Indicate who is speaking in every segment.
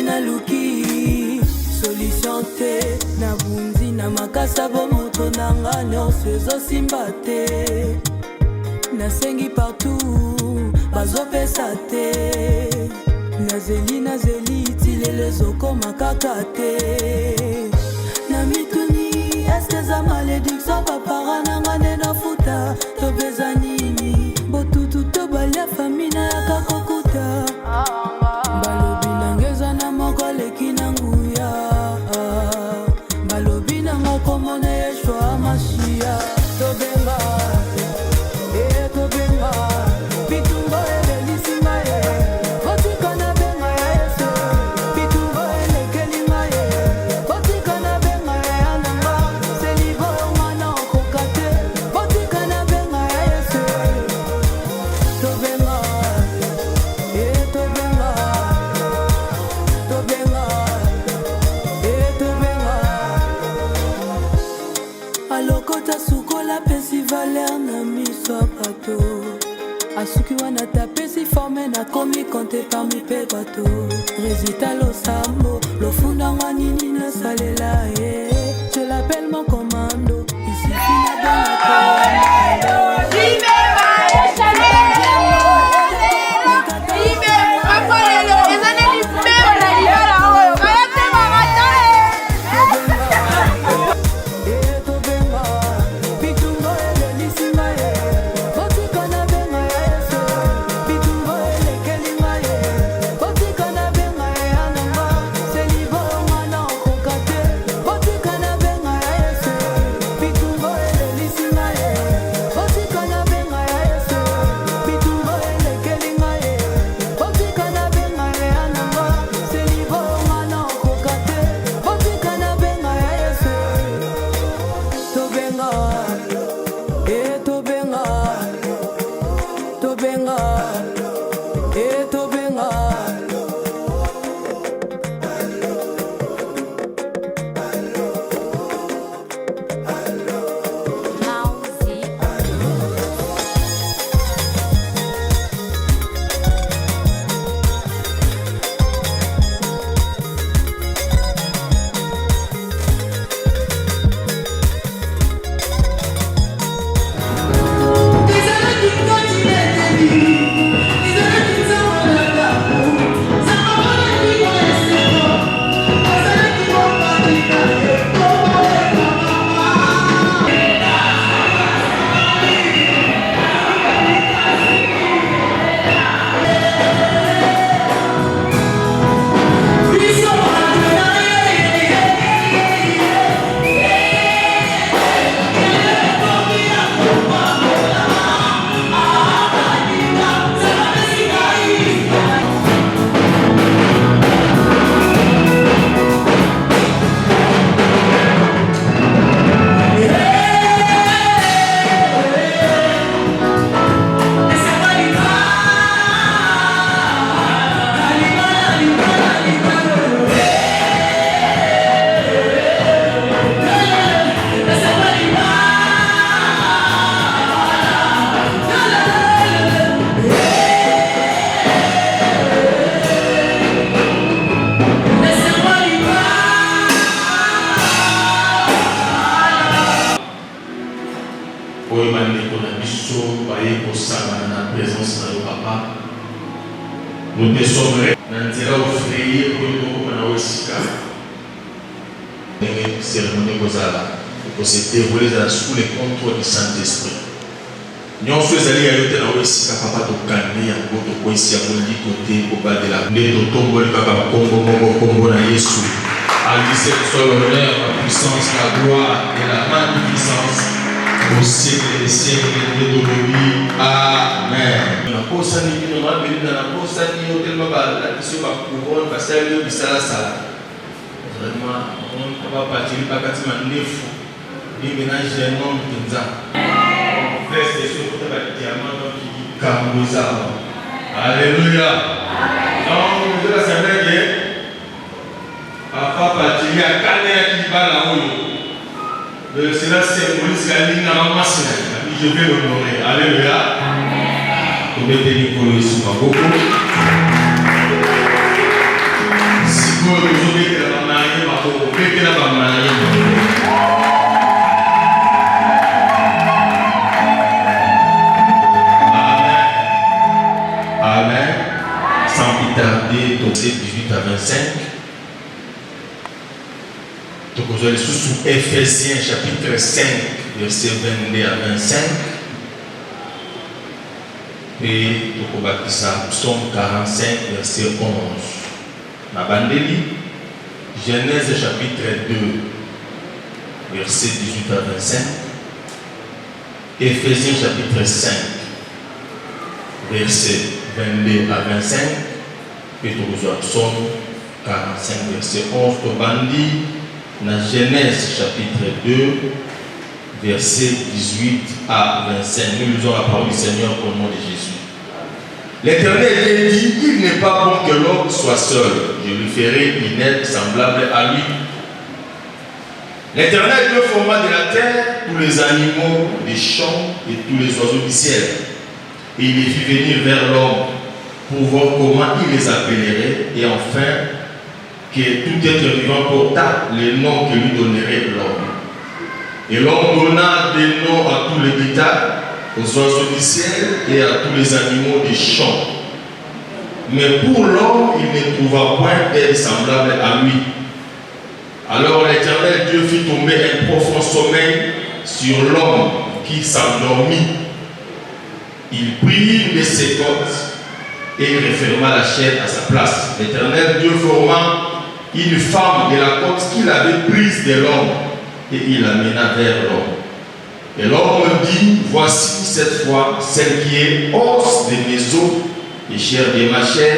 Speaker 1: Naluki solution te na bunzi na makasa bomoto nanga nyonso ezosimba te nasengi partout bazopesa te nazeli tilelo ezokoma kaka te na mituni eske eza malédiction papara nanga nde nafuta tobeza nini botutu tobalia fami na yaka kokuta balobi nangeza na moko leki na nguya balobi nanga komona yeshua mashia tobenga tobenga bitumba elelisinga ye botika na benga ya yesu bitumba elekelinga ye botika na benga ya yananga selibo mwana okoka te botika na benga ya yesu tobenga tobenga tobenga tobenga alokota sukola pesi valer na miso bato asuki wana tapesi forme na komi konte parmi pe bato résultat losambo lofundanga nini nasalela ye je l'appelle mon commando ici
Speaker 2: Nous te sommes dans offrir pour nous cérémonie pour se dérouler sous le contrôle du Saint-Esprit. Nous faisons les papa de Kanye, pour ici à mon côté, au bas de la de tomber le papa Combo na Yesu. À lui soit l'honneur, la puissance, la gloire et la magnificence au siècle des siècles de l'Éthiopie. Amen. La posa ni nous va venir dans la posa ni au tellement la question va couronne parce que le bisala sala. Vraiment, on va partir par quatre manifs. Il ménage un homme de ça. On fait ces choses pour le diamant qui camouza. Alléluia. Donc nous allons savoir papa partir à Kanye qui va là-haut. Cela symbolise la ligne à la masse. je vais l'honorer. Alléluia. Vous mettez Nicolas sous ma beaucoup. Si vous mettez la mariée, vous mettez la mariée. Amen. Amen. Sans plus tarder, verset 18 à 25. Donc vous allez sous Ephésiens chapitre 5, verset 22 à 25. Et donc on va dire ça, Psaume 45, verset 11. Nabandeli, Genèse chapitre 2, verset 18 à 25. Ephésiens chapitre 5, verset 22 à 25. Et donc vous avez Psaume 45, verset 11. Tobandi, dans Genèse chapitre 2, verset 18 à 25. Nous lisons la parole du Seigneur au nom de Jésus. L'Éternel dit, il n'est pas bon que l'homme soit seul. Je lui ferai une aide semblable à lui. L'Éternel Dieu forma de la terre tous les animaux des champs et tous les oiseaux du ciel. Et il les fit venir vers l'homme pour voir comment il les appellerait et enfin que tout être vivant porta les noms que lui donnerait l'homme. Et l'homme donna des noms à tous les bétails, aux oiseaux du ciel et à tous les animaux des champs. Mais pour l'homme, il ne trouva point d'aide semblable à lui. Alors l'Éternel Dieu fit tomber un profond sommeil sur l'homme qui s'endormit. Il prit une de ses côtes et referma la chair à sa place. L'Éternel Dieu forma une femme de la côte qu'il avait prise de l'homme et il l'amena vers l'homme. Et l'homme dit, voici cette fois celle qui est os de mes os et chair de ma chair,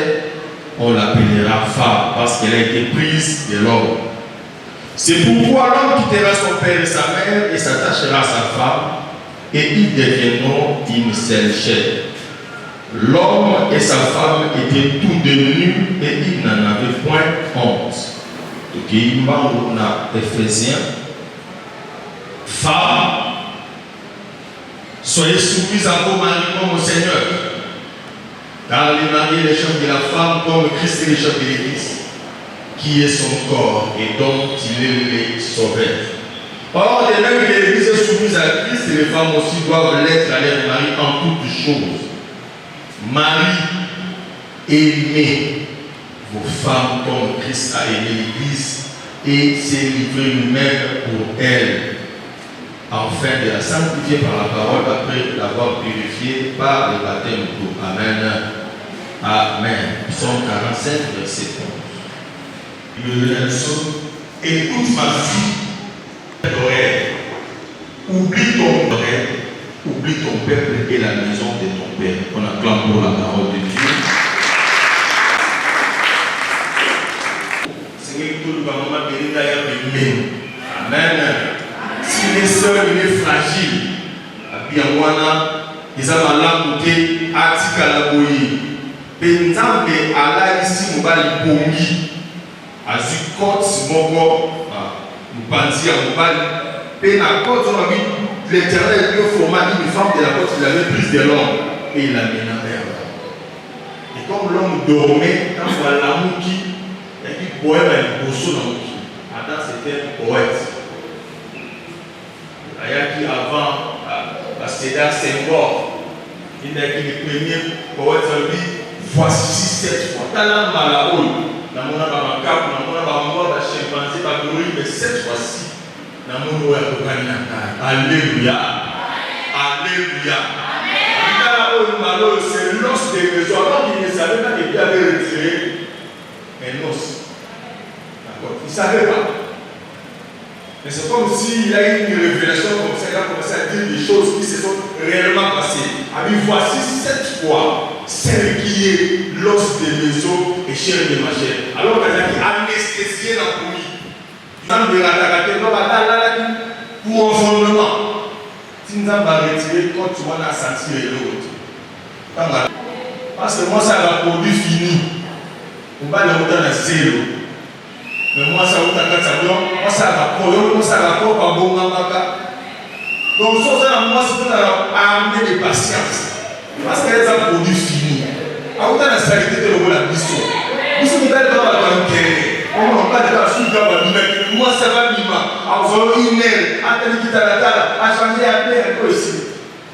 Speaker 2: on l'appellera femme parce qu'elle a été prise de l'homme. C'est pourquoi l'homme quittera son père et sa mère et s'attachera à sa femme et ils deviendront une seule chair. L'homme et sa femme étaient tous devenus et ils n'en avaient point honte. Donc il manque dans Ephésiens. Femmes, soyez soumises à vos maris comme au Seigneur. Car les maris les chefs de la femme comme Christ est le chef de l'Église, qui est son corps et dont il est le sauveur. Or, de même que l'Église est soumise à Christ, les femmes aussi doivent l'être à leur mari en toutes choses. Marie, aimez vos femmes comme Christ a aimé l'Église et s'est livré lui-même pour elle, afin de la sanctifier par la parole après l'avoir purifiée par le baptême d'eau. Amen. Amen. Psaume 45, verset 11. Le psaume, écoute ma fille, oublie ton oreille, oublie ton peuple et la maison de ton père. On acclame pour la parole de Dieu. Seigneur, tout le monde béni d'ailleurs de Amen. Si les sœurs sont fragiles, bien wana, ils ont la beauté, atika la boyi. Penzambe ala ici mobali pongi, azu côte moko, mupanzi à mobali. Pena côte on a vu l'Éternel Dieu forma une femme de la côte qu'il avait prise de l'homme et il l'a mené vers l'homme. Et comme l'homme dormait, quand on a l'amour qui, il y a qui poème à bosso dans le qui. Adam c'était un poète. Il y a qui avant, Sédar Senghor, il y a qui le premier poète a dit, voici cette fois. Talam Malaoui, dans mon abamaka, dans mon abamaka, dans chimpanzé, dans le mais cette fois-ci, dans mon ouest, alléluia. Alléluia. C'est l'os des maisons. Alors qu'il ne savait pas qu'il avait retiré un os. D'accord. Il ne savait pas. Mais c'est comme s'il a eu une révélation comme ça, il a commencé à dire des choses qui se sont réellement passées. Ah oui, voici cette fois, celle qui est l'os des maisons et chair de ma chair. Alors qu'elle a dit anesthésier la commis. Dans le ratatata, pour un fondement. Si nous avons retiré, quand tu vas sentir l'autre. Parce que moi, ça va produit fini. On va le remettre à zéro. Mais moi, ça va être moi, ça va courir, moi, ça va courir par bon manga. Donc, si on a moi, c'est amener de patience. Parce qu'elle est un produit fini. À autant la saleté de la mission. Nous sommes dans la banque. On n'a pas de la soupe dans la banque. Moi, ça va bien. À vous une aile, à tel qui t'a la table, à changer à plein un peu ici.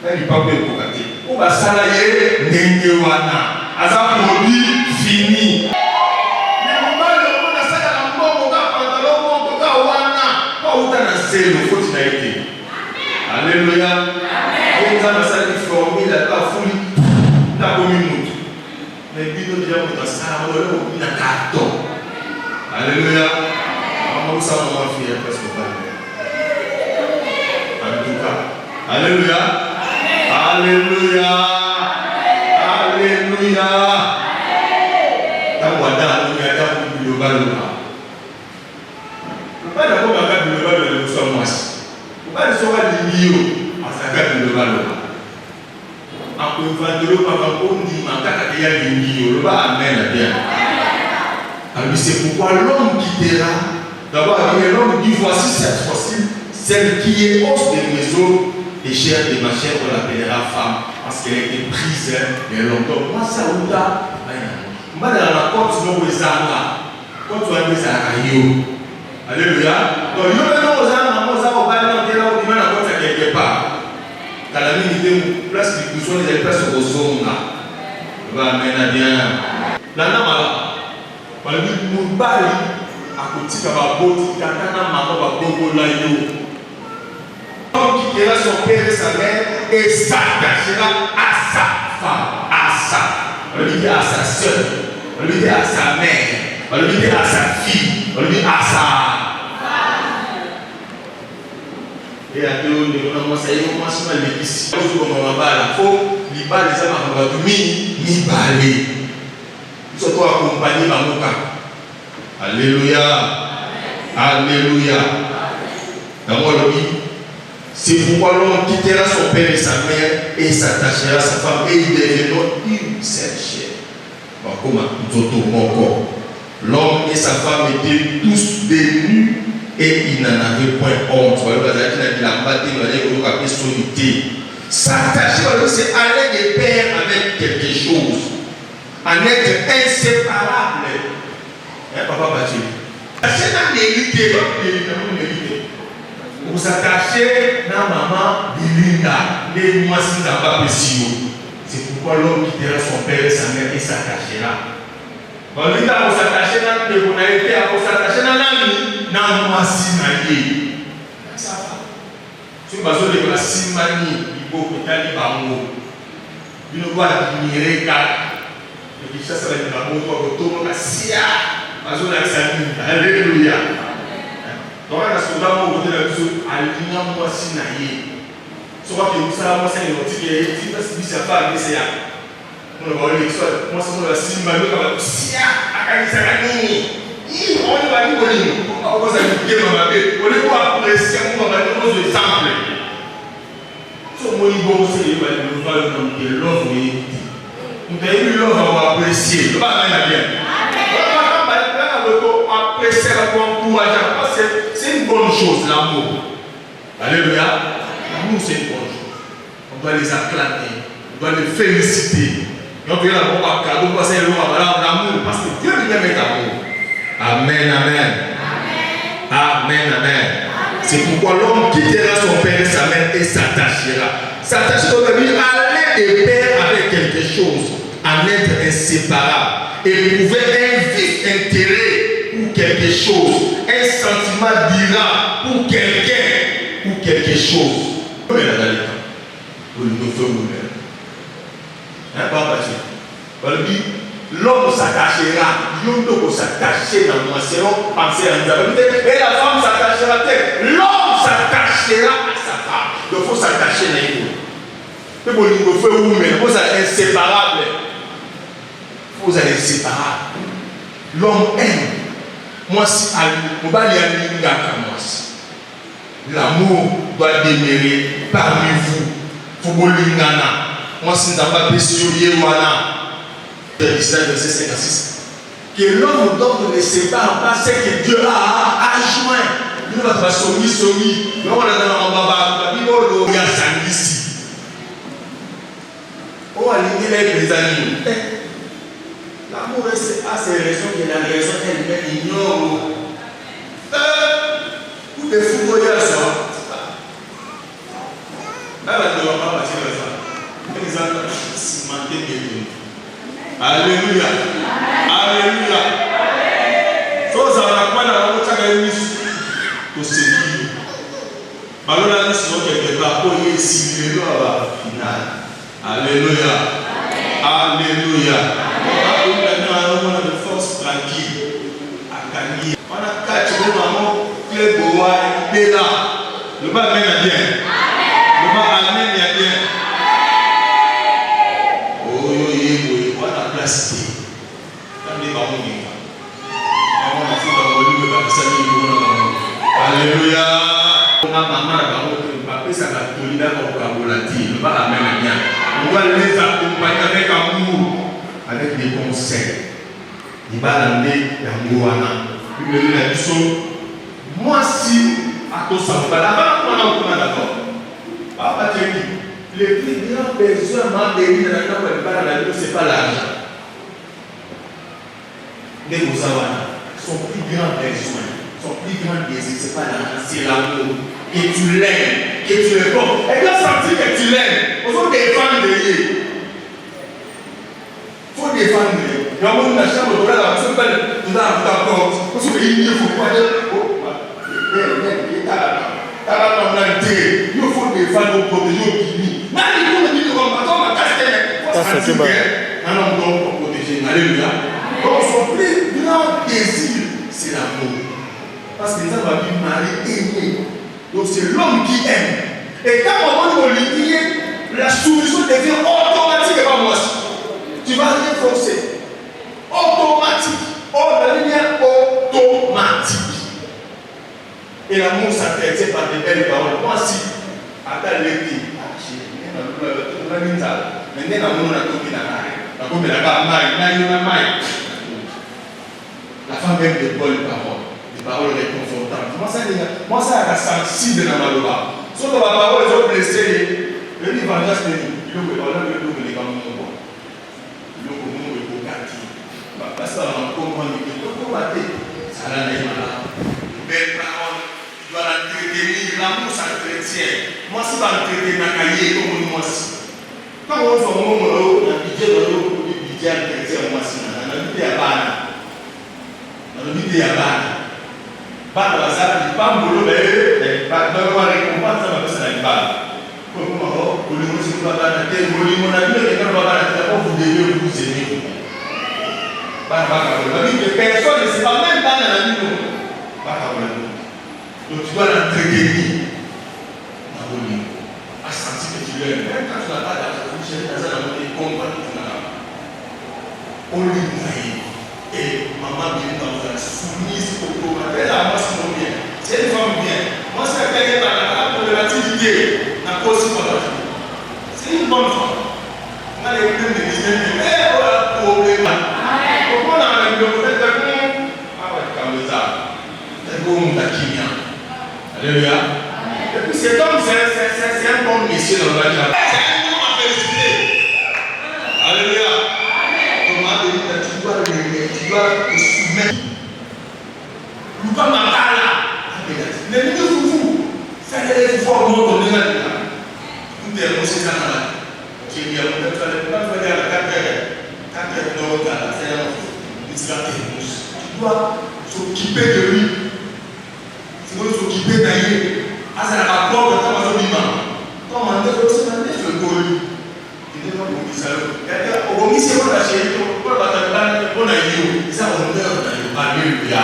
Speaker 2: Là, il n'est pas bien pour gâter. On va salayer Nengewana. À un produit fini. Mais on va le prendre à ça dans la mort, on va pantalon, on va wana. Pas autant la selle, il faut qu'il ait été. Alléluia. Et nous avons ça qui formé la foule. Na communauté. Mais puis nous disons que ça a un carton. Alléluia. On va ça on va faire parce que pas. En tout cas. Alléluia. Alléluia. Alléluia. Tant wada on y a tant global là. Pas d'accord avec global de nous sommes moi. Pas de savoir l'imio à sa garde global là. En prévention, on dit qu'il y a des millions. Amen. C'est pourquoi l'homme quittera. D'abord, l'homme dit voici cette fois-ci, celle qui est hausse des maisons et chère de ma chair, on l'appellera femme parce qu'elle a été prise de l'homme. Moi, ça ou là, moi, dans la porte, nous sommes là. Quand tu as dit ça, alléluia. Donc, nous sommes là, nous sommes là, nous sommes là, quelque part. Dans la minute, place de besoin des places aux zones là. Va mener bien. La namala. Parce que nous bali à côté de la botte, quand maman va bobo là yo. L'homme qui quittera son père et sa mère et s'attachera à sa femme, à sa. On lui dit à sa soeur, on lui dit à sa mère, on lui dit à sa fille, on lui dit à sa. Et à deux, on a commencé à faire les ici. Il faut que les balles ni balles. Nous sommes accompagnés par nos cas. Alléluia. Alléluia. D'abord, c'est pourquoi l'homme quittera son père et sa mère et s'attachera à sa femme et ils deviendront une seule chair. Comment nous retournons encore. L'homme et sa femme étaient tous des nus. Et il n'en avait point honte. S'attacher, c'est aller de pair avec quelque chose. En être inséparable. Papa Bachir. Attacher dans l'hérité. Vous attachez dans maman Bilinda. Les moissons n'a pas possible. C'est pourquoi l'homme quittera son père et sa mère et s'attachera. On dit à vous attacher dans le bonalité, à vous attacher dans l'ami, dans le massimani. Ça va. Si vous avez la simani, il faut que tu aies bango. Il ne doit admirer qu'à. Et puis ça, ça va être la moto, à votre sia. Mazo la sami. Alléluia. Donc, on a ce moment où on dit la chose, alina moi sinaye. Soit que vous savez, moi, c'est un outil qui est dit, parce que ça va aller, c'est là. On va aller soit moi c'est la simba comme sia akaisa nini hii on va dire nini on va dire mama be on va apprécier on va dire nos exemples so moi bon c'est va nous va nous dire love on va dire love on va apprécier pas mal bien on va apprécier la encourager parce que c'est une bonne chose l'amour. Alléluia. L'amour c'est une bonne chose. On doit les acclamer, on doit les féliciter. Donc, il y a un cadeau parce que Dieu vient avec l'amour. Amen, amen. Amen, amen. C'est pourquoi l'homme quittera son père et sa mère et s'attachera. S'attacher comme lui, aller de pair avec quelque chose, en être inséparable, éprouver un vif intérêt pour quelque chose, un sentiment d'ira pour quelqu'un ou quelque chose. L'homme s'attachera, l'homme s'attachera dans moi, selon penser à nous. Et la femme s'attachera à elle. L'homme s'attachera à sa femme. Il faut s'attacher à elle. Il faut être inséparable. Il faut être inséparable. L'homme aime. Moi, si on va aller à l'amour doit demeurer parmi vous. Il faut que moi, si nous n'avons pas péché, verset 56. Que l'homme donc ne sépare pas ce que Dieu a joint. Il va pas soumis. Non, on a dans la baba, il va c'est raison que la raison elle-même ignore. Pour des footballeurs, ça. Là, on ne va pas passer comme ça. Les enfants cimentés de Dieu. Alléluia. Alléluia. Faut savoir quoi dans la route à l'église. Pour ce qui. Alors là, nous sommes quelque part pour y essayer à la finale. Alléluia. Alléluia. On a de force tranquille. À gagner. On a 4 moments. Le bois est là. Le bas amène à bien. Le bas amène à bien. Oh, on a placé. Quand les ballons viennent. On a fait un volume de la Alléluia. On a maman la baron que le papa ça va tourner dans le cabolati. Le bas amène à bien. On va les accompagner avec amour, avec des conseils. Il va l'amener à Mouana. Il me dit la chose. Moi, si, à cause de ça, là-bas, on a d'accord. Papa, tu dis, les plus grands besoins, c'est pas l'argent. Les son plus grand besoin, son plus grand désir, c'est pas l'argent, c'est l'amour. Et tu l'aimes, et tu le portes. Et quand ça dit que tu l'aimes, il faut défendre de lui. Il faut défendre de lui. Il y a un monde dans la chambre, il faut défendre nos protéger au Guinée. Alléluia. Donc son plus grand désir, c'est l'amour. Parce que les gens vont dire Marie aimée. Donc c'est l'homme qui aime. Et quand on va lui dire, la soumission devient automatique et pas moi. Tu vas rien forcer. Automatique. Oh, la lumière automatique. Et l'amour s'attire par des belles paroles. Moi, si, à ta lecture, la femme aime des bonnes paroles, des paroles réconfortantes. Moi, ça a sensible dans ma loi. Sauf que ma parole est blessée. Le livre en juste dit, il faut que l'on ait le parce que on comprend que ça n'a rien à voir. Belle parole, tu dois l'entretenir. L'amour s'entretient. Moi, si tu entretenir ma cahier, comme moi aussi. Quand on fait un moment, on a budget dans le budget entretien, moi aussi. On a budget à Bana. On a budget à Bana. Bana, ça dit pas boulot, mais pas de récompense, ça va passer dans le Bana. Comment vous le monsieur Bana, tel volume, on a vu que quand Bana, vous devez vous aimer. Personne ne sait pas même pas dans la vie. Donc tu dois l'entretenir. À sentir que tu l'aimes. Même quand tu n'as pas d'argent, tu cherches dans un amour et comprends que tu n'as pas. On lui dit, et maman vient dans la soumise au corps. Elle a moi c'est mon bien. C'est une femme bien. Moi c'est quelqu'un qui a la problématique n'a pas aussi mon argent. C'est une bonne femme. On a les problèmes de business, mais voilà le problème. Pourquoi on a un problème de Alléluia. Et puis cet homme, c'est un bon monsieur dans la vie. C'est un homme à féliciter. Alléluia. Comment tu dois te soumettre. Nous pas Makala. Les minutes vous, ça les formes de ton élan. Tout est aussi ça. Tu dis, on peut faire la 4 heures. Tu dois s'occuper de lui. Tu dois s'occuper d'ailleurs. Ah, c'est la rapport de ta maison vivante. Comme on dit, c'est un peu de colis. Tu dois vous dire ça. Au commissaire, on a chéri, on a dit, ça on a Alléluia.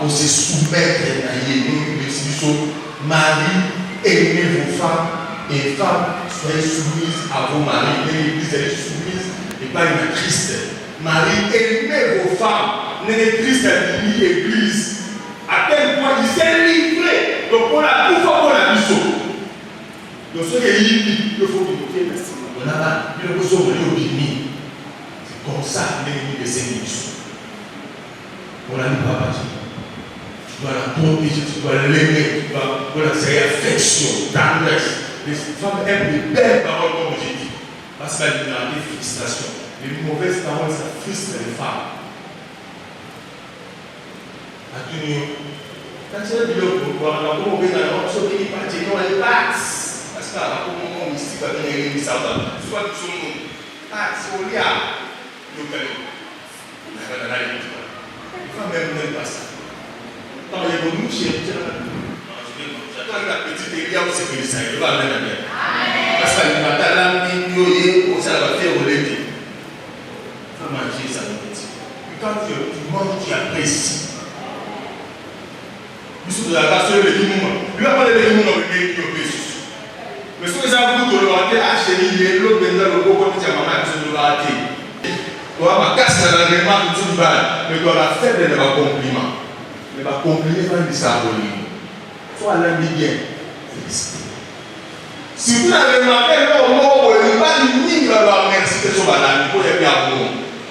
Speaker 2: On se soumettre à Dieu. Marie, aimez vos femmes. Et femmes, soyez soumises à vos maris. L'église est soumise et pas une Christ. Marie, aimez vos femmes. L'église est une église. À tel point il s'est livré. Donc on a tout fait pour la mission. Donc ce qui est libre, il faut qu'il nous fasse. On a une chose de l'opinion. C'est comme ça l'église de ces missions. On a dit papa, tu dois la protéger, tu dois l'aimer, tu dois c'est affection, tendresse. Les femmes aiment de belles paroles comme j'ai dit. Parce qu'elles ont des frustrations. Les mauvaises paroles, ça frustre les femmes. Quand tu as dit pour voir, on a commencé à la option qui pas de non, elle passe. Parce qu'à un moment, mystique va donner les messages. Soit tu son taxe, au lia, le calme. On a pas d'aller. Il faut même pas ça. Quand il y a beaucoup de choses, j'attends la petite Elia où c'est que ça y va même bien. Parce que le matin, là, on ça va faire au lait. Il faut manger ça, le petit. Quand tu manges, tu apprécies. Monsieur de la base, le légume, lui a pas de légumes dans le pays qui est au pays. Mais ce que j'ai voulu te le rater, acheter l'autre benda, le coco, tu as maman, tu le rater. Tu as ma casse dans la remarque, tu le vas, mais tu as la faible de ma compliment. Mais ma compliment va lui s'abonner. Soit l'un dit bien, félicité. Si vous avez remarqué, là, au moment où il va lui dire, merci, que ce soit la vie, pour les bien bon.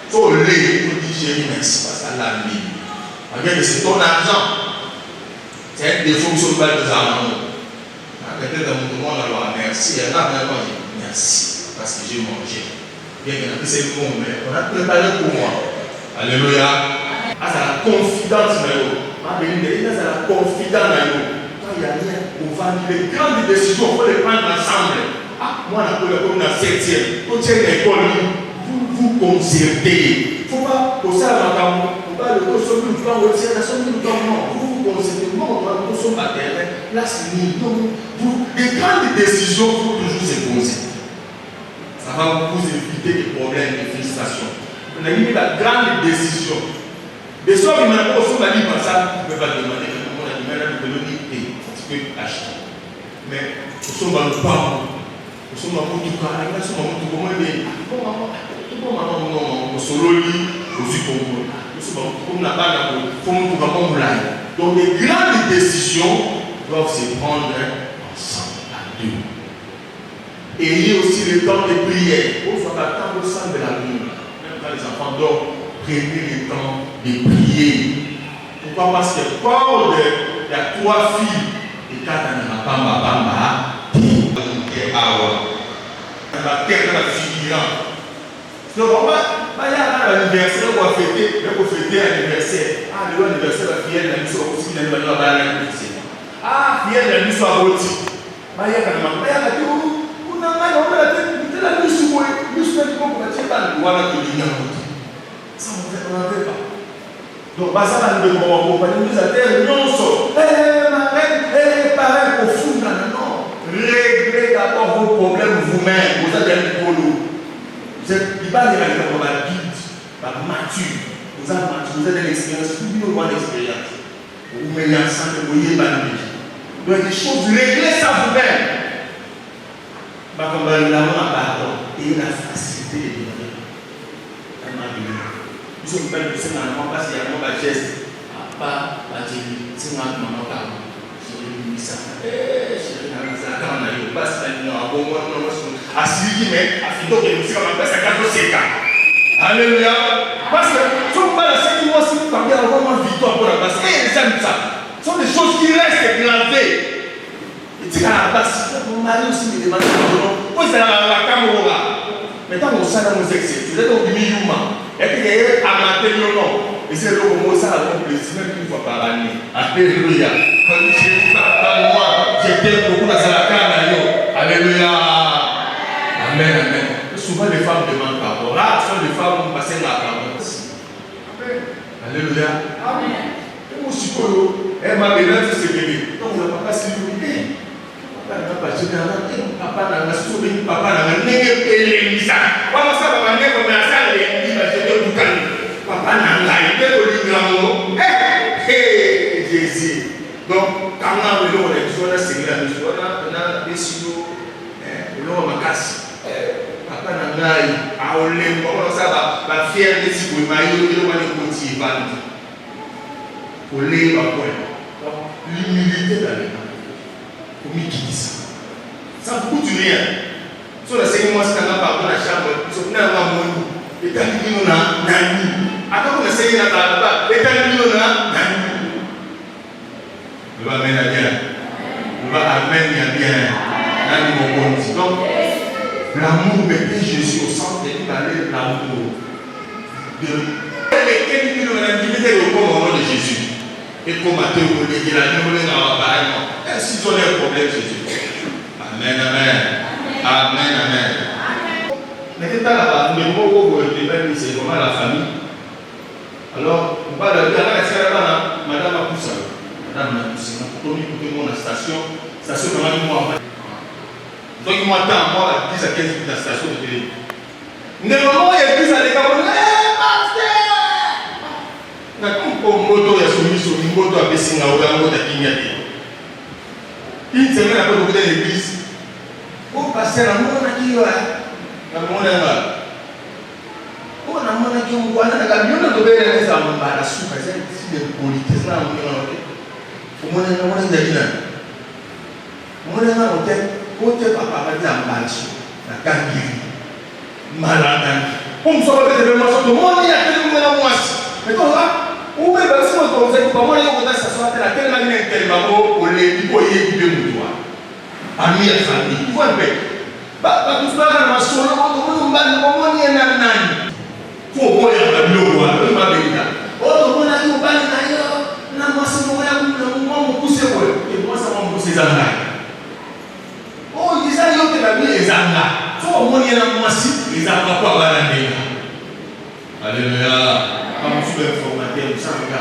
Speaker 2: Soit le lait, pour dire, chérie, merci, parce que la vie. Regarde, c'est ton argent. C'est un défaut sur le bal de l'argent. Peut-être dans mon monde, alors merci. Elle a vraiment dit merci parce que j'ai mangé. Bien que c'est bon, mais on a préparé pour moi. Alléluia. Ah, c'est la confidence, ma bénédiction, c'est la confidence. Quand il y a rien, on va dire les grandes décisions, il faut les prendre ensemble. Ah, moi, on a pris comme dans 7e. Quand tu es à l'école, vous concertez. Il ne faut pas poser à la main. Le consomme, nous devons retirer la somme, nous devons vous concerter. Non, on va consommer à terre. Là, c'est nous. Les grandes décisions, il faut toujours se poser. Ça va vous éviter des problèmes, des frustrations. On a mis la grande décision. Des sommes, il m'a dit, on va dire, ça, vous ne pouvez pas demander. On a dit, maintenant, vous pouvez donner, tu peux acheter. Mais, nous sommes dans le parcours. Nous sommes dans le tout cas. Nous sommes dans le tout cas. Nous sommes dans le tout cas. Donc les grandes décisions doivent se prendre ensemble à deux. Ayez aussi le temps de prière. Il faut attendre le sang de la nuit. Même quand les enfants dorment, prenez le temps de prier. Pourquoi? Parce que Paul, il y a 3 filles. Et quand on n'a pas ma bamba, il y a la terre de la figurante. Donc on va y avoir l'anniversaire, on va fêter l'anniversaire. Ah, le anniversaire, la fille, elle a mis sur aussi, elle va dire, ah, fille, elle a mis sur la route. Il y a quand même, il y a dit, on a mal, on a dit, la nuit sur moi, nous sommes comme on a dit, on va te dire, ça on ne fait pas. Donc, ça va nous accompagner, nous a dit, non, ma reine, pareil, au fond, non. Réglez d'abord vos problèmes vous-même, vous avez un polo. Vous êtes guide, mature. Vous avez une expérience, vous avez une expérience. Vous mettez ensemble, vous voyez bandit. Donc, des choses, réglez ça vous-même. Comme nous avons un pardon et la facilité de donner. Nous sommes pas du Sénat, parce qu'il y a un geste. Pas, c'est ma maman, pardon. Je dis ça. Alléluia. Parce que ce ne sont pas la seule fois si vous parlez à vraiment victoire pour la base. Et ça, ce sont des choses qui restent gravées. Et tu as la base. Mon mari aussi me demande pourquoi c'est la caméra. Maintenant, on s'en a nos excès. Vous êtes au milieu. Et puis, il y a un matin, non. Et c'est le moment où ça a un plaisir, même une fois par année. Alléluia. Quand je parle moi, j'étais beaucoup dans la caméra. Alléluia. Amen, amen. Souvent les femmes demandent pardon. Là, ce sont les femmes qui passent la pardon. Alléluia. Amen. Et moi, je suis elle m'a béni, c'est bébé. Donc, on n'a pas passé l'unité. Papa n'a pas jeté un an. Papa n'a pas sauvé. Papa n'a pas négé. Comment ça va venir comme ça? Il va jeter tout calme. Papa n'a pas été au ligne. Hé, Jésus. Donc, quand on a vu l'on a ségué la maison, on a décidé de l'on a cassé. Papa n'a pas eu à Olé, comment ça va faire des petits bouts, il va les continuer. Olé va point. L'humilité dans les mains. Pour m'y quitter ça. Ça ne coûte rien. Sur le Seigneur, c'est un pardon à la chambre. Ils sont venus à moi. Et quand ils nous ont nani. Attends, le Seigneur n'a pas là-bas. Et quand ils nous ont nani. Le va mener à bien. Le va amener à bien. Nani mon bon. Donc, L'amour mettait Jésus au centre et il allait l'amour. Lesquels nous avons limité au nom de Jésus. Et comme Matthieu vous dit, il a dit, vous l'avez apparemment. S'ils ont un problème, Jésus. Amen, amen. Amen, amen. Mais qu'est-ce que là-bas? Mais pourquoi vous avez c'est vraiment la famille? Alors, on va le dire à Madame Akoussa. Madame Akoussa, on a mis pour la station. Station quand même, moi. Donc, il m'attend, moi, à 10 à 15 minutes de la station de télé. Mais moment, il y a plus à l'écart. Moto ya soumission, moto a baissé na oya moto a kinyate. Une semaine après vous êtes l'église. Au pasteur na mona ki yo na mona nga. O na mona ki mo kwana na kabiona to bele na sa mbala suka c'est de politique na mo yo. O mona na mona ndakina. Mona na ote papa ba dia mbala suka na kangi. Malanda. Comme ça va être vraiment ça to mona ya tele mo na mwasi. Mais toi où est le son comme ça? Comment il y a ça soit la telle manière tellement au lait du foyer du moutoir. Ami et famille. Tu vois le bec. Bah tout ça dans ma solo, on va comment il y a nan. Faut voir la bio quoi, on va bien. Oh, on a eu pas d'ailleurs. Na moi c'est moi on pousser quoi. Et moi ça va me pousser zanga. Oh, il ça yo te la vie les zanga. Faut moi il y a na moi si les zanga quoi va la ndena. Alléluia. Comme tu veux formater, vous savez,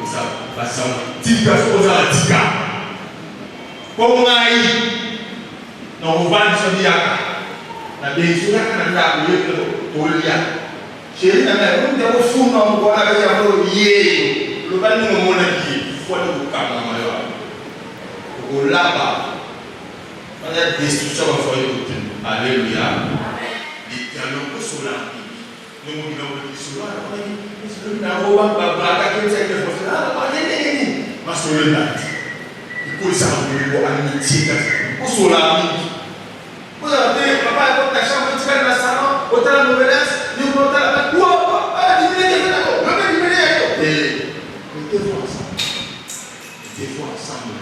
Speaker 2: ça va ça. Tu peux faire ça à Tika. Comme on a eu, on va dire que la bénédiction est là pour le lien. Chérie, on est au fond, on va aller à l'eau. Le bal nous montre qui faut le calme. Au là-bas, on a des destructions à faire. Alléluia. Les dialogues sont là. Nous avons dit cela. Nous avons attaqué cette réponse. Ma soeur, il faut savoir amitié. Où sont l'ami? Vous avez papa, ta chambre, tu vas dans le salon, autant de nouvelles, nous prenons la paix. Ouah, diminuez, et mettez-vous ensemble.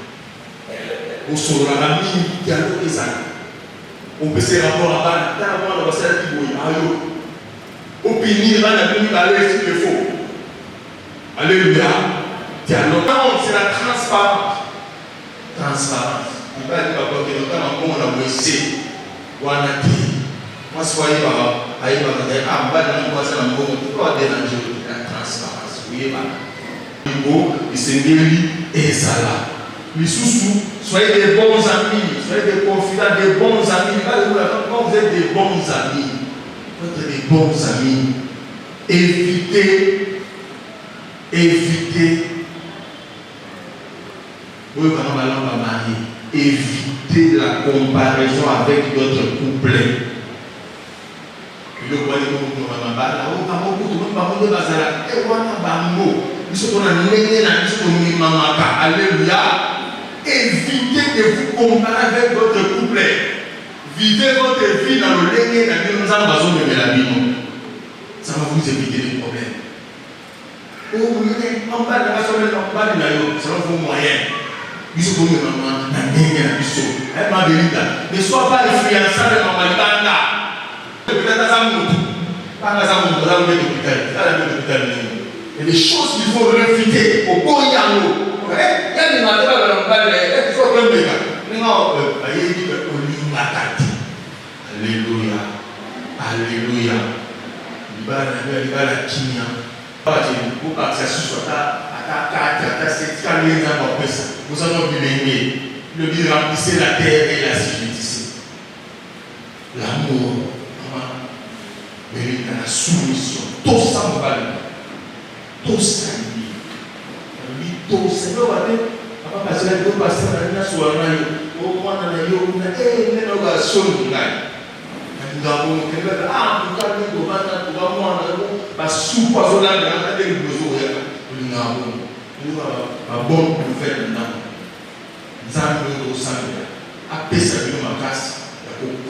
Speaker 2: Où sont l'ami qui a le design? On peut se rapporter à la bas, dans la salle qui bouille. Au pénir, on a venu aller sur le faux. Alléluia. Dialogue. C'est la transparence. Transparence. Il va dire que notamment comme on a bossé, on a dit, moi je voyais par aïe par dire, ah, on va dans le voisin, on va déranger la transparence. Oui, il s'est mis et ça là. Les sous-sous, soyez des bons amis, soyez des confidents, des bons amis. Quand vous êtes des bons amis, des bons amis, évitez, oui, quand on va marier, évitez la comparaison avec d'autres couples. Le voyez comme nous on a là, on va beaucoup de bazar, et on a bambo, nous sommes en néné, nous sommes en mamaka, alléluia. Évitez de vous comparer avec d'autres couples. Vivez votre vie dans le légué, dans le nous avons besoin de la vie. Ça va vous éviter des problèmes. Oh, on va de la soirée, on va de la yo, ça va vous moyen. Bisous pour mes mamans, la dernière bisou. Elle m'a dit, ne sois pas influençable de maman Libanda. Peut-être à Zamout. Pas à Zamout, on va vous mettre l'hôpital. Il y a des choses qu'il faut refuter au bon yango. Il y a des matériaux dans le palais, il faut que les gars. Non, il dit que alléluia. Alléluia. Il va la kimia. Pour que ça soit vous allons bilinguer. Le but remplissez la terre et la subissez. L'amour, mérite la soumission. Tout ça me va. Tout ça tout ça. Papa parce que le pasteur a dit sur un aïe. Au moins on a eu une énorme somme de gain. Nous avons ah nous avons nous avons pas sous pas là dans des besoins. Nous avons un bon pour faire maintenant. Nous avons au centre. Après ça nous ma casse.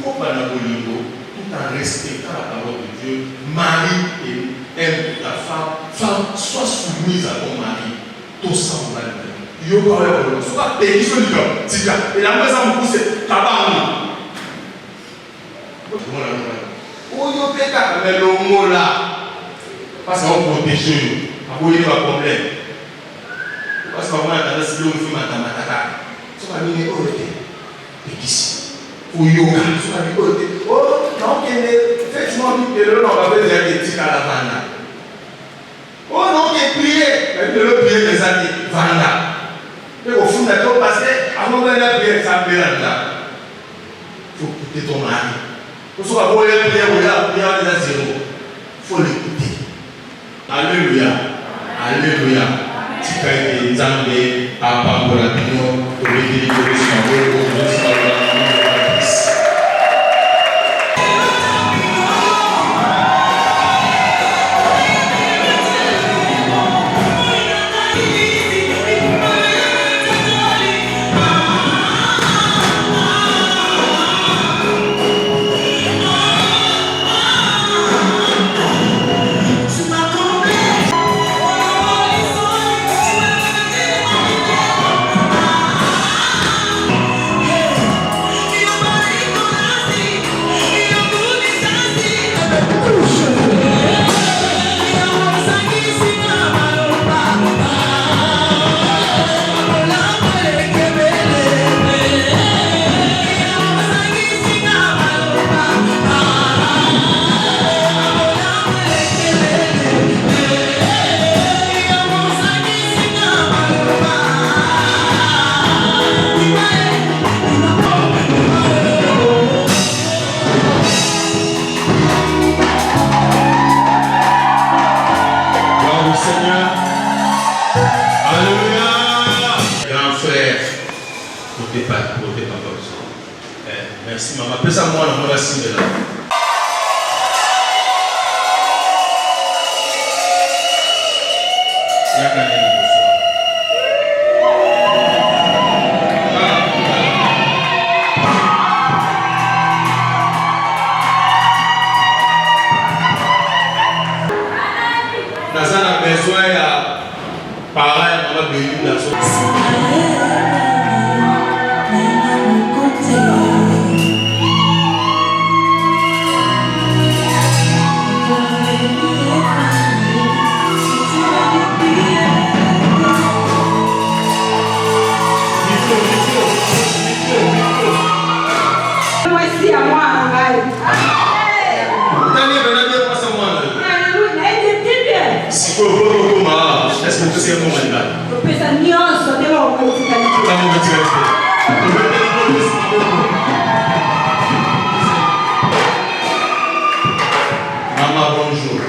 Speaker 2: Pour pas la bolingo tout en respectant la parole de Dieu. Marie et aime ta femme. Femme sois soumise à ton mari. Tout ça on va le faire. Yo parle pour nous. Soit péché sur le cœur. Et la maison me pousse tabac. Oyo peka mais le mot là parce qu'on protège à quoi il y a un problème parce qu'on a tendance à le faire mathématique ça va venir au côté et ici Oyo ça va venir au côté oh non qu'il est effectivement dit que l'on va faire des éthiques à la vanda oh non qu'il est prié mais de le prier des années vanda et au fond d'accord parce que avant de la prière ça peut être là faut quitter ton mari. Pour ce qu'on va prier, il y a zéro. Il faut l'écouter. Alléluia. Alléluia. Si tu as été examiné à Pambola Pino, tu veux dire que tu es merci maman. Pesa moi na mona simela. Nazana besoin ya parents ya mama béni na so. Est-ce que tu sais comment il va? Maman, bonjour.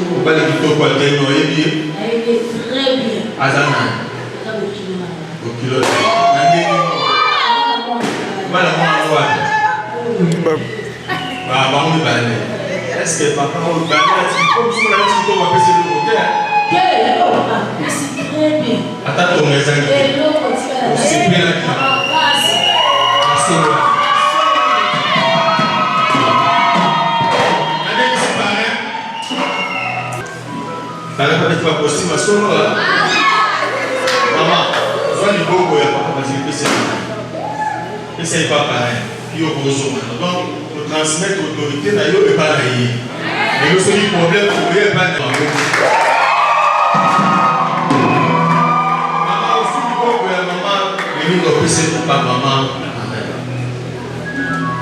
Speaker 2: Vous parlez du tout quoi? Très bien. Azana. Au kilo. Voilà, moi, est-ce que papa va comme si on a dit qu'on va passer le côté?
Speaker 3: C'est très bien.
Speaker 2: Attends, ton maison. C'est bien là. C'est pas possible, ma soeur. Maman, sois du beau boy, parce que c'est pas pareil. Puis au besoin. Donc, le transmettre l'autorité n'a pas pareil. Mais le seul problème, vous voyez pas de maman aussi, du beau boy, maman, mais nous, c'est pas maman.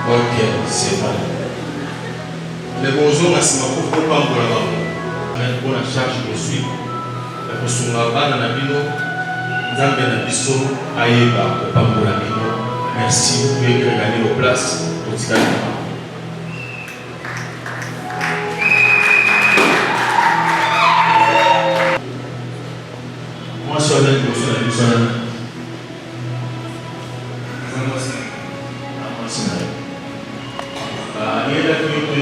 Speaker 2: Ok, c'est bon. Les besoins, c'est ma pauvre femme pour la maman. Pour la charge de suite, la Kosunga na Nabino, Nzambe na biso, Ayeba, Pambola Bino. Merci pour gagner vos places au Tigana. Moi, je suis avec vous sur la mission. Il y a des gens qui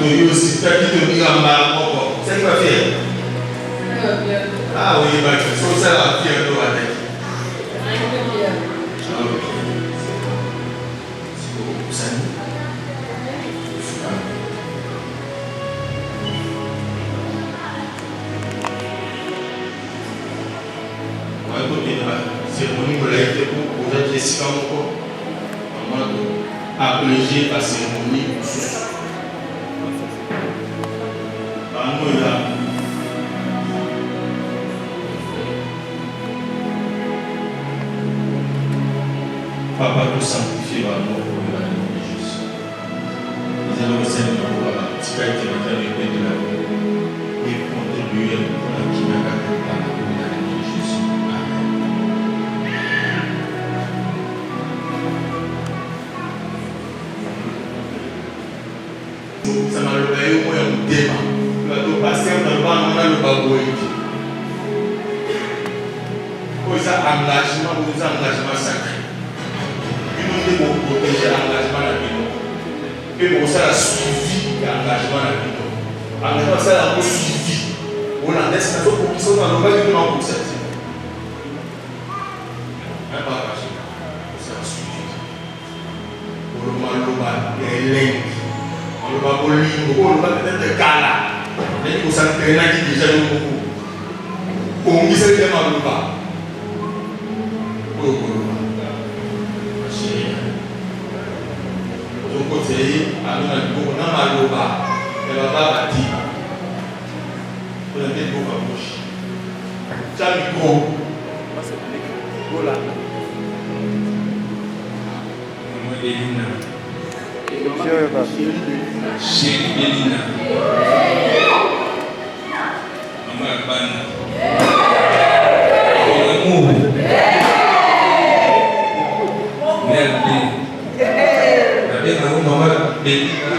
Speaker 2: ont aussi, tu as dit que tu as c'est quoi faire? Ah oui, il faut ça la faire de la tête. cérémonie de laïcité pour Jessica Moko. Apprécier la cérémonie sous. Papa, nous sanctifier par nous pour le nom de Jésus. Nous allons essayer de voir la petite qualité de la vie et contribuer pour la qui n'a pas de part pour le nom de Jésus. Amen. Ça m'a levé au moins un débat. Le bateau passé dans le banc, on a le baboué. Pour ça, engagement, pour ça, engagement sacré. Pour protéger l'engagement de la vie. Et pour ça, la suivi de l'engagement de la vie. L'engagement, c'est la suivi. On a des personnes qui sont dans le bas du nom pour cette. Un pas caché. C'est la suivi. Pour le mal, il y a une ligne. On le va pour lui, on le va peut-être de Kala. Mais il faut s'entraîner déjà beaucoup. Pour nous, c'est le mal le bas. Côté, à nous, on a mal au bas, et la barre a dit, on a mis beaucoup à bouche. Tu as le micro. Voilà.
Speaker 3: Chérie Bélina. Maman Albana. Mon amour. Mère Maman Bélina.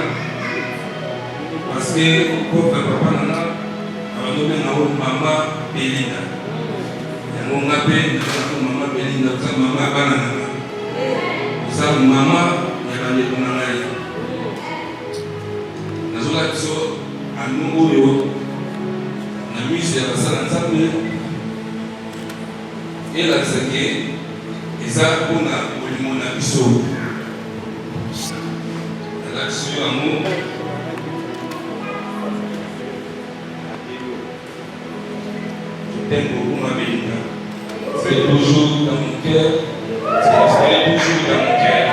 Speaker 3: Parce que pour papa nana, on a maman Bélina. On appelle maman Bélina, maman Banana. Ça maman, il y a des bananes. Nous avons un nouveau na mise ya basala nzambe elakisa ke eza mpona molimo na biso elakisi yango je t'aime beaucoup ma Bélina, c'est toujours dans mon cœur, c'est toujours dans mon cœur.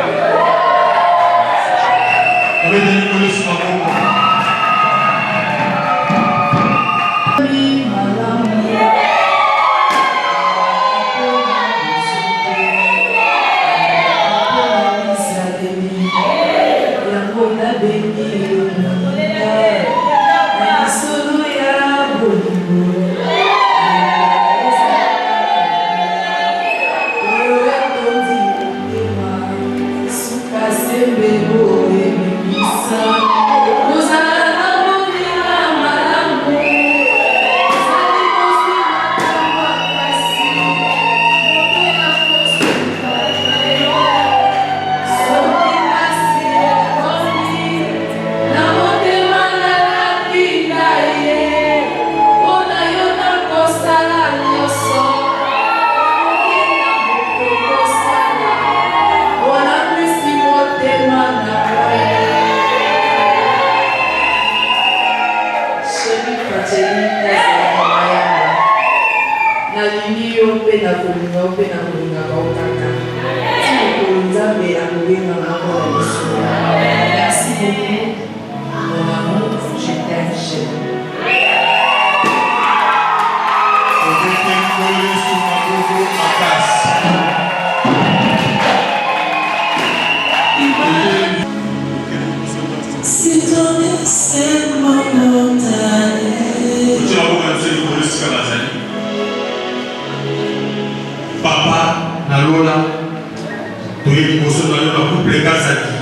Speaker 2: Papa, Nalola, Toye Boso, Nalola, couple Kazaki,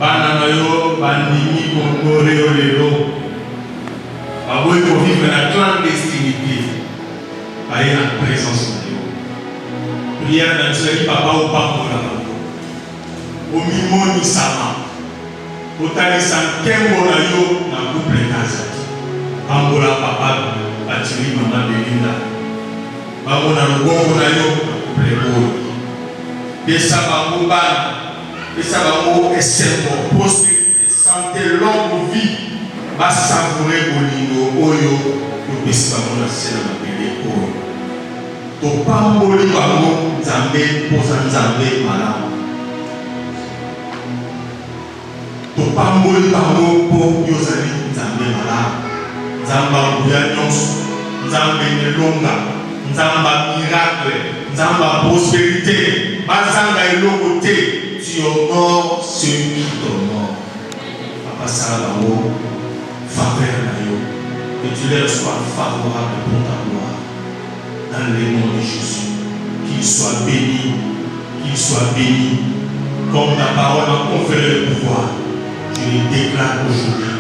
Speaker 2: Bananayo, Bandini, Congo, Léo, Aboy pour vivre la clandestinité, aller en présence de Dieu. Prière dans ce papa ou papa au mimo ni sama, au tali sankembo na yo na couple Kazaki, Ambola papa, Atiri maman Belinda. Bango na lugongo na yo pleko desa bango bana desa bango esembo prospérité santé longue vie basavourer bolingo oyo yopesi bango na se na mabele oyo topamboli bango nzambe poza nzambe malamu topamboli bango po yozali nzambe malamu nzamba nguya nyonso nzambe nelonga nzamba miracle nzamba prospérité bazanga eloko te tu honores ceux qui t'honorent papa sala bango faveur na yo que tu leur sois favorable pour ta gloire dans le nom de Jésus. Qu'il soit béni, comme ta parole m'a conféré le pouvoir. Je les déclare aujourd'hui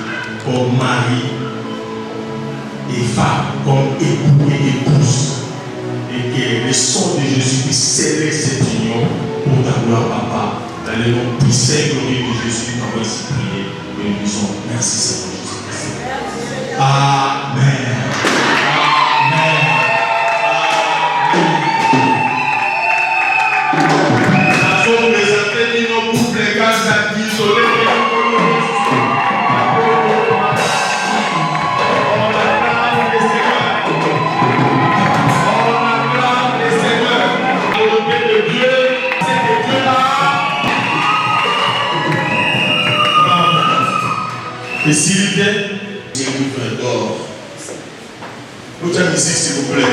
Speaker 2: comme mari et femme, comme époux et épouse. Et que le sang de Jésus puisse sceller cette union pour ta gloire, papa. Dans le nom puissant et glorieux de Jésus, nous avons ainsi prié. Et nous disons merci, Seigneur Jésus-Christ. Amen. Et s'il y a des livres d'or, votre musique s'il vous plaît.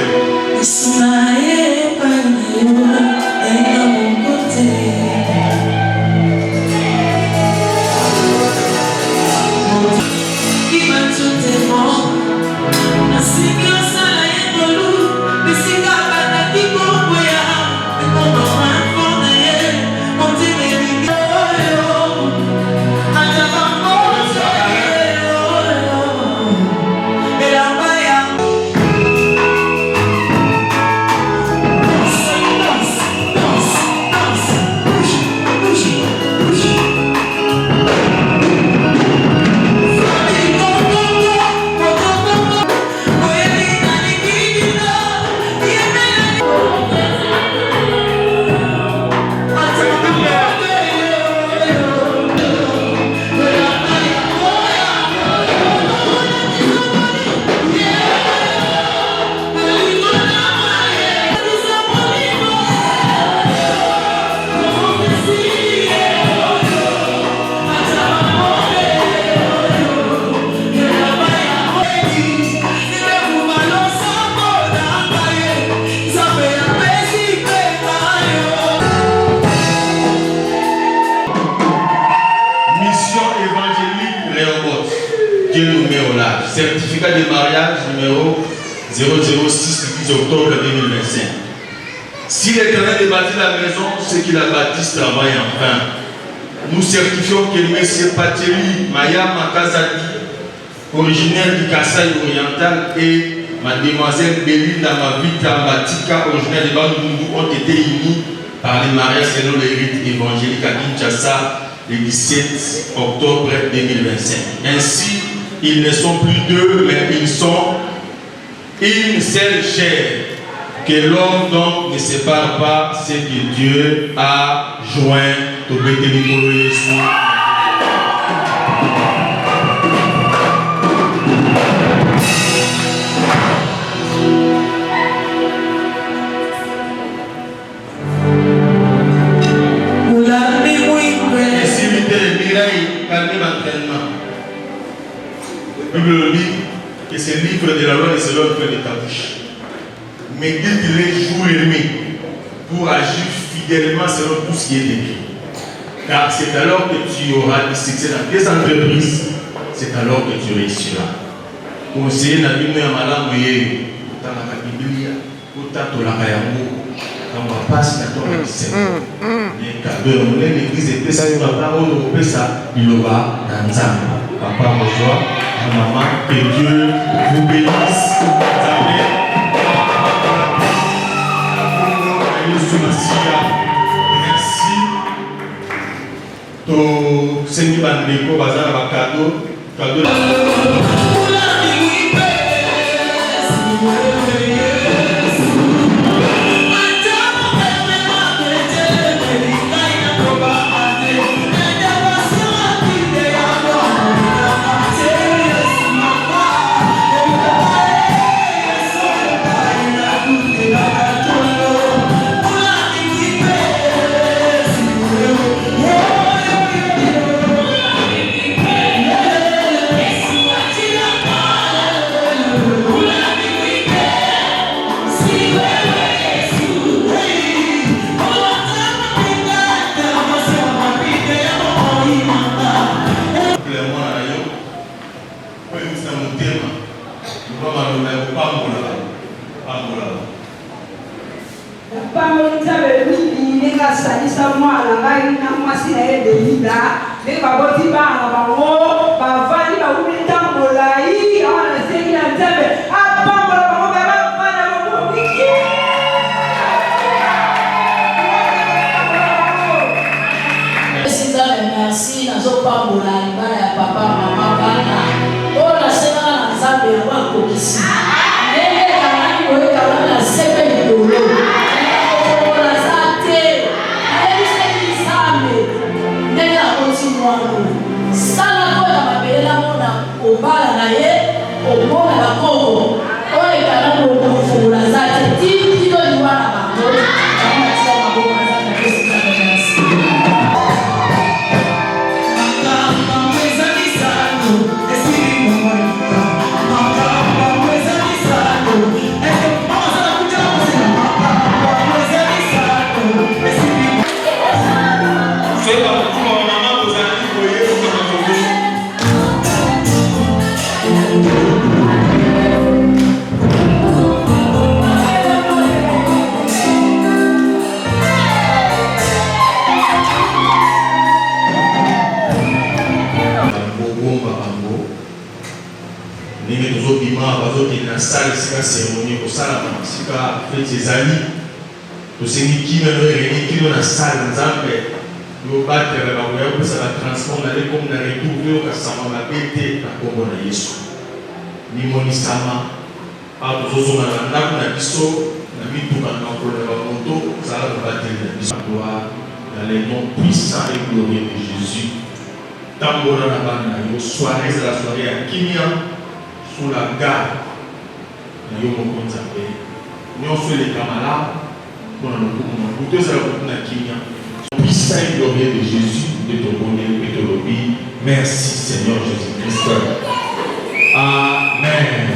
Speaker 2: Certificat de mariage numéro 006 du 10 octobre 2025. Si l'Éternel a bâti la maison, ce qu'il a bâti se travaille en vain. Nous certifions que M. Pateli Maya Makazadi, originaire du Kasaï oriental, et Mademoiselle Belinda Mavita Matika, originaire de Bandundu, ont été unis par les mariages selon les rites évangéliques à Kinshasa le 17 octobre 2025. Ainsi, ils ne sont plus deux, mais ils sont une seule chair. Que l'homme donc ne sépare pas ce que Dieu a joint au Béténicolo Jésus. La Bible dit que ce livre de la loi ne se donne que de ta bouche. Mais guide-les jour et nuit pour agir fidèlement selon tout ce qui est écrit. Car c'est alors que tu auras du succès dans tes entreprises, c'est alors que tu réussiras. Conseiller na Bible ya malamu ye, utaka Biblia, utatolaka yango, kamba pasi na toka kisema. Ni cadeau mon l'église est ça papa on pesa biloba na nzamba. Papa bonjour, maman, que Dieu vous bénisse. Amen. Merci. To sengi bandeko bazana ba cadeau.
Speaker 1: Thank you.
Speaker 4: Merci, nazopambola libala ya papa mama bana ola senga na nzambe ya bakokisi ndenge kamani koyeka wana sepe likolo okola zate ayebisaki nzambe ndenge akoti mwana sala koya mabelela mona obala na ye omona bakoko oyo ekana kofungola zate titilo liwa na bango amatia maboko na zate apesika merci.
Speaker 2: Salle sika cérémonie au salama sika fête ezali tosengi kino no elenge kino na salle nzambe yo batela ba koya ko sala transforme na comme na retrouver au kasama na bete na kombo na Yesu ni monisama pa tozozo na ndako na biso na mituka na kolona ba moto sala ba batela biso gloire dans le nom puissant et glorieux de Jésus. Tambola na bana yo soirée c'est la soirée à Kimia sous la gare. Nous avons fait les camarades pour nous puissant et glorieux de Jésus, de ton bonheur et de l'obéir. Merci Seigneur Jésus-Christ. Amen.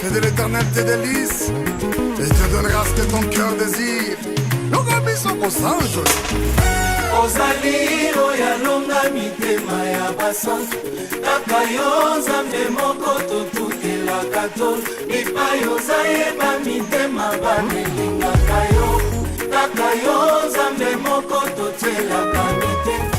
Speaker 5: Fais de l'éternel tes délices et te donnera ce que ton cœur désire. Nous rebissons aux anges.
Speaker 1: Ozali oyalonga mitema ya basantu kaka yo nzambe moko totutelaka to epai ozayeba mitema banelingaka yo kaka yo nzambe moko totelaka mitema